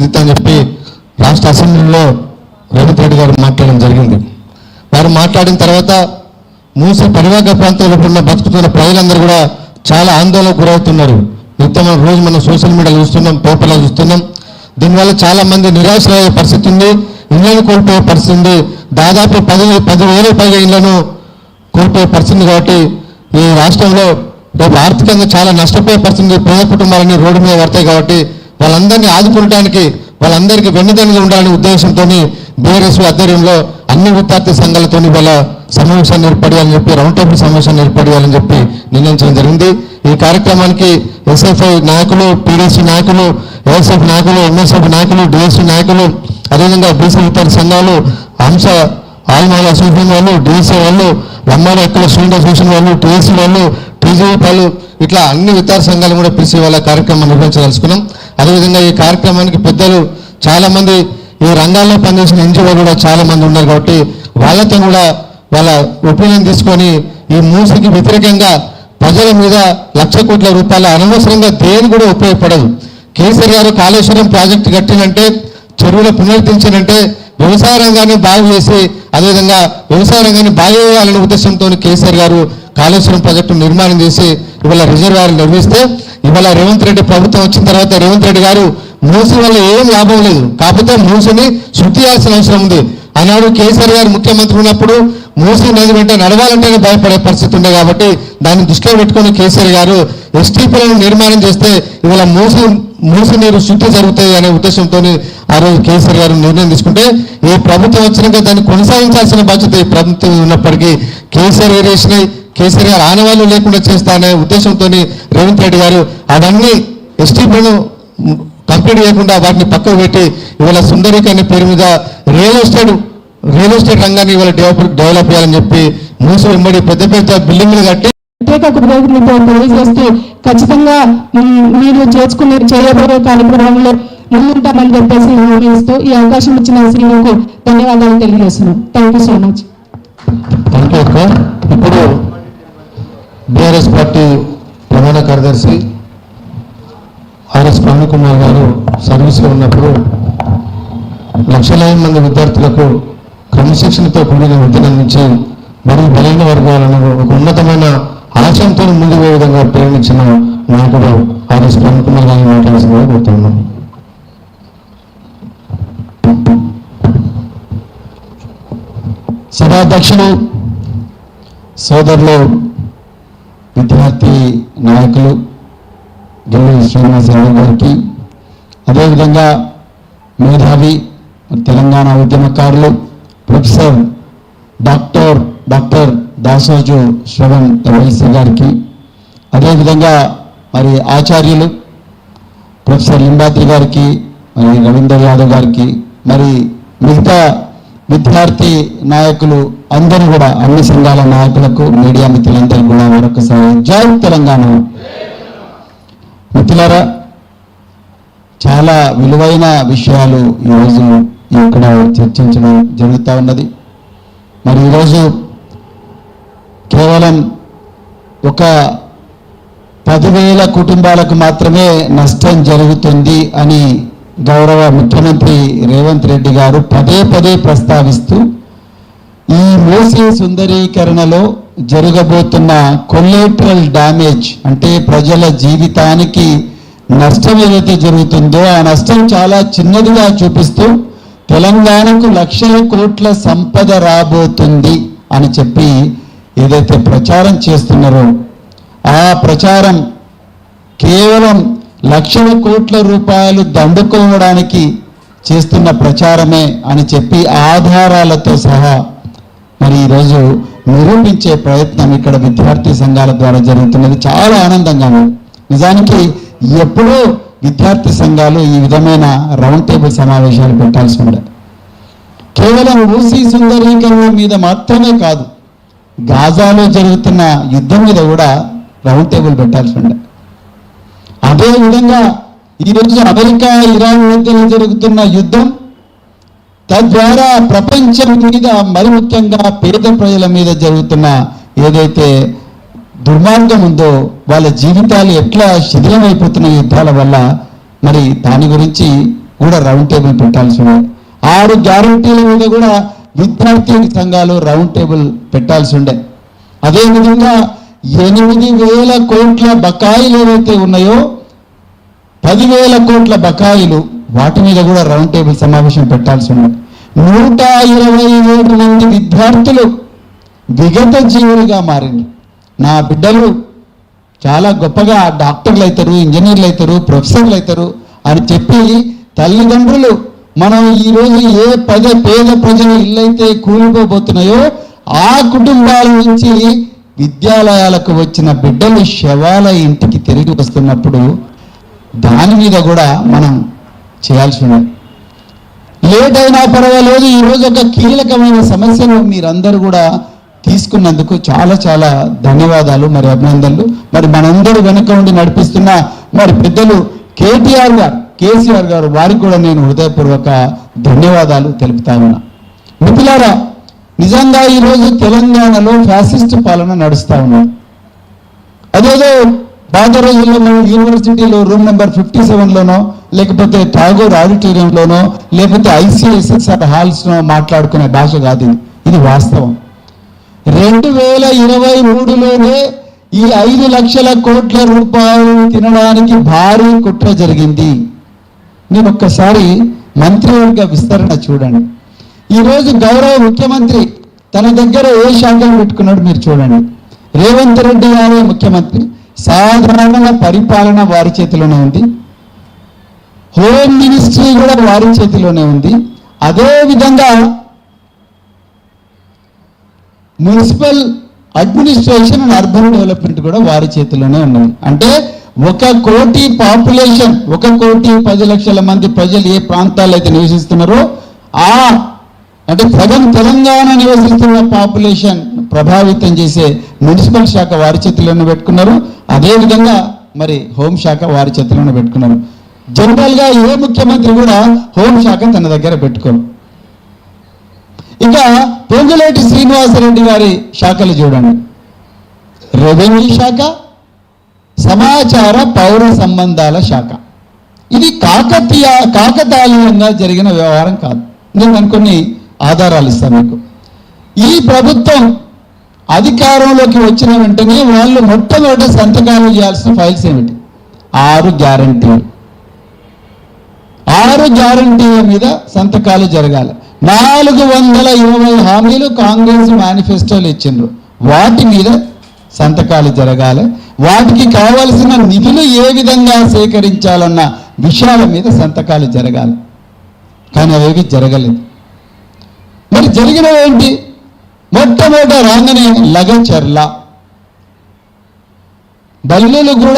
అని చెప్పి రాష్ట్ర అసెంబ్లీలో రేవంత్ రెడ్డి గారు మాట్లాడడం జరిగింది. వారు మాట్లాడిన తర్వాత మూసి పరివాహక ప్రాంతంలో ఉన్న బతుకుతున్న ప్రజలందరూ కూడా చాలా ఆందోళనకు గురవుతున్నారు. నిత్యం రోజు మనం సోషల్ మీడియాలో చూస్తున్నాం, పేపర్లో చూస్తున్నాం. దీనివల్ల చాలా మంది నిరాశలయ్యే పరిస్థితి ఉంది, ఇళ్లను కోల్పోయే పరిస్థితి ఉంది. దాదాపు 10,000 పైగా ఇళ్లను కోల్పోయే పరిస్థితి. కాబట్టి ఈ రాష్ట్రంలో రేపు ఆర్థికంగా చాలా నష్టపోయే పరిస్థితి, పేద కుటుంబాలన్నీ రోడ్డు మీద పడతాయి. కాబట్టి వాళ్ళందరినీ ఆదుకోవడానికి, వాళ్ళందరికీ వెన్నుదన్నుగా ఉండాలనే ఉద్దేశంతో బీఆర్ఎస్ ఆధ్వర్యంలో అన్ని విద్యార్థి సంఘాలతో వాళ్ళ సమావేశాన్ని ఏర్పడాలని చెప్పి, రౌండ్ టేబుల్ సమావేశాన్ని ఏర్పడాలని చెప్పి నిర్ణయించడం జరిగింది. ఈ కార్యక్రమానికి ఎస్ఎఫ్ఐ నాయకులు, పీడీసీ నాయకులు, ఏఎస్ఎఫ్ నాయకులు, ఎంఎస్ఎఫ్ నాయకులు, డిఎస్సీ నాయకులు, అదేవిధంగా బీసీ విద్యార్థి సంఘాలు, హంస ఆల్మాల అసోసియేషన్ వాళ్ళు, డిఎస్సీ వాళ్ళు, లంబాడ ఎక్కల స్టూడెంట్ అసోసియేషన్ వాళ్ళు, టీఎస్సీ వాళ్ళు, టీజీఓ వాళ్ళు, ఇట్లా అన్ని విద్యార్థి సంఘాలు కూడా పిలిచి వాళ్ళ కార్యక్రమం నిర్వహించదలుచుకున్నాం. అదేవిధంగా ఈ కార్యక్రమానికి పెద్దలు చాలామంది ఈ రంగాల్లో పనిచేసిన ఎన్జిఓలు కూడా చాలామంది ఉన్నారు. కాబట్టి వాళ్ళతో కూడా వాళ్ళ ఒపీనియన్ తీసుకొని ఈ మూసికి వ్యతిరేకంగా ప్రజల మీద 1,00,000 కోట్ల రూపాయల అనవసరంగా దేని కూడా ఉపయోగపడదు. కేసీఆర్ గారు కాళేశ్వరం ప్రాజెక్టు కట్టినంటే, చెరువుల పునరుద్ధరించారంటే వ్యవసాయ రంగాన్ని బాగు చేసి, అదేవిధంగా వ్యవసాయ రంగాన్ని బాగు చేయాలనే ఉద్దేశంతో కేసీఆర్ గారు కాళేశ్వరం ప్రాజెక్టు నిర్మాణం చేసి ఇవాళ రిజర్వాయర్ నిర్మిస్తే, ఇవాళ రేవంత్ రెడ్డి ప్రభుత్వం వచ్చిన తర్వాత రేవంత్ రెడ్డి గారు మూసి వల్ల ఏం లాభం లేదు, కాకపోతే మూసిని శుద్ధి చేయాల్సిన అవసరం ఉంది. ఆనాడు కేసీఆర్ గారు ముఖ్యమంత్రి ఉన్నప్పుడు మూసి నది వెంట నడవాలంటేనే భయపడే పరిస్థితి ఉండే. కాబట్టి దాన్ని దృష్టిలో పెట్టుకుని కేసీఆర్ గారు ఎస్టీపీలను నిర్మాణం చేస్తే ఇవాళ మూసి నీరు శుద్ధి జరుగుతాయి అనే ఉద్దేశంతో ఆ రోజు కేసీఆర్ గారు నిర్ణయం తీసుకుంటే, ఈ ప్రభుత్వం వచ్చినాక దాన్ని కొనసాగించాల్సిన బాధ్యత ఈ ప్రభుత్వం ఉన్నప్పటికీ కేసీఆర్ గారు వేసినాయి, కేసీఆర్ గారు ఆనవాళ్ళు లేకుండా చేస్తా అనే ఉద్దేశంతో రేవంత్ రెడ్డి గారు అవన్నీ ఎస్టీపీలను కంప్లీట్ చేయకుండా వాటిని పక్కకు పెట్టి ఇవాళ సుందరీకరణ పేరు మీద రియల్ ఎస్టేట్ రంగాన్ని ఇవాళ డెవలప్ చేయాలని చెప్పి మూసి వెంబడి పెద్ద పెద్ద బిల్డింగ్లు కట్టి చేస్తూ ఖచ్చితంగా మీరు చేయబోయే కార్యక్రమంలో ముందుంటామని చెప్పేసి ఊహిస్తూ ఈ అవకాశం ఇచ్చిన శ్రీకు ధన్యవాదాలు తెలియజేస్తున్నాం. Thank you so much. ఇప్పుడు బీఆర్ఎస్ పార్టీ ప్రధాన కార్యదర్శి ఆర్ఎస్ ప్రవీణ్ కుమార్ గారు సర్వీస్లో ఉన్నప్పుడు లక్షలాది మంది విద్యార్థులకు క్రమశిక్షణతో కూడిన విద్యను అందించి మరియు బలైన వర్గాలను ఒక ఉన్నతమైన ఆశయంతో ముందుకు పోయే విధంగా ప్రేమించిన నాయకుడు ఆర్ఎస్ ప్రవీణ్ కుమార్ గారిని మాట్లాడాల్సిందిగా కోరుతున్నాం. సభాధ్యక్షులు, సోదరులు, విద్యార్థి నాయకులు గిల్లి శ్రీనివాస్ యాదవ్ గారికి, అదేవిధంగా మేధావి తెలంగాణ ఉద్యమకారులు ప్రొఫెసర్ డాక్టర్ దాసోజు శ్రవణ్ వైసీ గారికి, అదేవిధంగా మరి ఆచార్యులు ప్రొఫెసర్ లింబాద్రి గారికి, మరి రవీందర్ యాదవ్ గారికి, మరి మిగతా విద్యార్థి నాయకులు అందరూ కూడా, అన్ని సంఘాల నాయకులకు, మీడియా మిత్రులందరూ కూడా మరొకసారి జై తెలంగాణ. మిత్రులారా, చాలా విలువైన విషయాలు ఈరోజు ఇక్కడ చర్చించడం జరుగుతూ ఉన్నది. మరి ఈరోజు కేవలం ఒక 10,000 కుటుంబాలకు మాత్రమే నష్టం జరుగుతుంది అని గౌరవ ముఖ్యమంత్రి రేవంత్ రెడ్డి గారు పదే ప్రస్తావిస్తూ ఈ మూసీ సుందరీకరణలో జరగబోతున్న కొలేటరల్ డ్యామేజ్ అంటే ప్రజల జీవితానికి నష్టం ఏదైతే జరుగుతుందో ఆ నష్టం చాలా చిన్నదిగా చూపిస్తూ తెలంగాణకు 1,00,000 కోట్ల సంపద రాబోతుంది అని చెప్పి ఏదైతే ప్రచారం చేస్తున్నారో ఆ ప్రచారం కేవలం 1,00,000 కోట్ల రూపాయలు దండుకోవడానికి చేస్తున్న ప్రచారమే అని చెప్పి ఆధారాలతో సహా మరి ఈరోజు నిరూపించే ప్రయత్నం ఇక్కడ విద్యార్థి సంఘాల ద్వారా జరుగుతున్నది. చాలా ఆనందంగా ఉంది. నిజానికి ఎప్పుడూ విద్యార్థి సంఘాలు ఈ విధమైన రౌండ్ టేబుల్ సమావేశాలు పెట్టాల్సి ఉండే. కేవలం మూసీ సుందరీకరణ మీద మాత్రమే కాదు, గాజాలో జరుగుతున్న యుద్ధం మీద కూడా రౌండ్ టేబుల్ పెట్టాల్సి ఉండే. అదేవిధంగా ఈరోజు అమెరికా ఇరాన్ మధ్య జరుగుతున్న యుద్ధం, తద్వారా ప్రపంచం మీద మరి ముఖ్యంగా పేద ప్రజల మీద జరుగుతున్న ఏదైతే దుర్మార్గం ఉందో, వాళ్ళ జీవితాలు ఎట్లా శిథిలమైపోతున్న యుద్ధాల వల్ల, మరి దాని గురించి కూడా రౌండ్ టేబుల్ పెట్టాల్సి ఉంది. 6 గ్యారంటీల మీద కూడా విద్యార్థి సంఘాలు రౌండ్ టేబుల్ పెట్టాల్సి ఉండే. అదేవిధంగా 8,000 కోట్ల బకాయిలు ఏవైతే ఉన్నాయో 10,000 కోట్ల బకాయిలు వాటి మీద కూడా రౌండ్ టేబుల్ సమావేశం పెట్టాల్సి ఉంది. 127 మంది విద్యార్థులు విగత జీవులుగా మారింది. నా బిడ్డలు చాలా గొప్పగా డాక్టర్లు అవుతారు, ఇంజనీర్లు అవుతారు, ప్రొఫెసర్లు అవుతారు అని చెప్పి తల్లిదండ్రులు మనం ఈరోజు ఏ పేద ప్రజల ఇళ్ళైతే కూలిపోబోతున్నాయో ఆ కుటుంబాల నుంచి విద్యాలయాలకు వచ్చిన బిడ్డలు శవాల ఇంటికి తిరిగి వస్తున్నప్పుడు దాని మీద కూడా మనం చేయాల్సి ఉంది. లేట్ అయినా పర్వాలేదు, ఈరోజు ఒక కీలకమైన సమస్యను మీరందరూ కూడా తీసుకున్నందుకు చాలా చాలా ధన్యవాదాలు, మరి అభినందనలు. మరి మనందరూ వెనుక ఉండి నడిపిస్తున్న మరి పెద్దలు కేసీఆర్ గారు వారికి కూడా నేను హృదయపూర్వక ధన్యవాదాలు తెలుపుతా ఉన్నా. మిత్రులారా, నిజంగా ఈరోజు తెలంగాణలో ఫ్యాసిస్ట్ పాలన నడుస్తూ ఉన్నది. అదేదో పాత రోజుల్లో మనం యూనివర్సిటీలో రూమ్ నెంబర్ 57లోనో లేకపోతే ఠాగూర్ ఆడిటోరియంలోనో లేకపోతే ICSSR హాల్స్లో మాట్లాడుకునే భాష కాదు ఇది వాస్తవం. 2023లోనే ఈ 5 లక్షల కోట్ల రూపాయలు తినడానికి భారీ కుట్ర జరిగింది. నేను ఒక్కసారి మంత్రివర్గ విస్తరణ చూడండి. ఈరోజు గౌరవ ముఖ్యమంత్రి తన దగ్గర ఏ శాఖను పెట్టుకున్నాడు మీరు చూడండి. రేవంత్ రెడ్డి గారే ముఖ్యమంత్రి, సాధారణ పరిపాలన వారి చేతిలోనే ఉంది, హోమ్ మినిస్ట్రీ కూడా వారి చేతిలోనే ఉంది, అదేవిధంగా municipal administration and urban development కూడా వారి చేతిలోనే ఉన్నది. అంటే 1 కోటి పాపులేషన్, 1,10,00,000 మంది ప్రజలు ఏ ప్రాంతాల్లో అయితే నివసిస్తున్నారో అంటే సగం తెలంగాణ నివసిస్తున్న పాపులేషన్ ప్రభావితం చేసే మున్సిపల్ శాఖ వారి చేతిలోనే పెట్టుకున్నారు. అదేవిధంగా మరి హోంశాఖ వారి చేతిలోనే పెట్టుకున్నారు. జనరల్గా ఏ ముఖ్యమంత్రి కూడా హోంశాఖ తన దగ్గర పెట్టుకోరు. ఇక పొంగులేటి శ్రీనివాసరెడ్డి గారి శాఖలు చూడండి. రెవెన్యూ శాఖ, సమాచార పౌర సంబంధాల శాఖ. ఇది కాకతాళీయంగా జరిగిన వ్యవహారం కాదు. నేను కొన్ని ఆధారాలు ఇస్తాను మీకు. ఈ ప్రభుత్వం అధికారంలోకి వచ్చిన వెంటనే వాళ్ళు మొట్టమొదట సంతకాలు చేయాల్సిన ఫైల్స్ ఏమిటి? 6 గ్యారంటీలు. 6 గ్యారంటీల మీద సంతకాలు జరగాలి. 420 హామీలు కాంగ్రెస్ మేనిఫెస్టోలు ఇచ్చిండ్రు, వాటి మీద సంతకాలు జరగాలి. వాటికి కావలసిన నిధులు ఏ విధంగా సేకరించాలన్న విషయాల మీద సంతకాలు జరగాలి. కానీ అవేవి జరగలేదు. మరి జరిగినవేంటి? మొట్టమొదట రాగానే లగచర్ల బల్లులు కూడా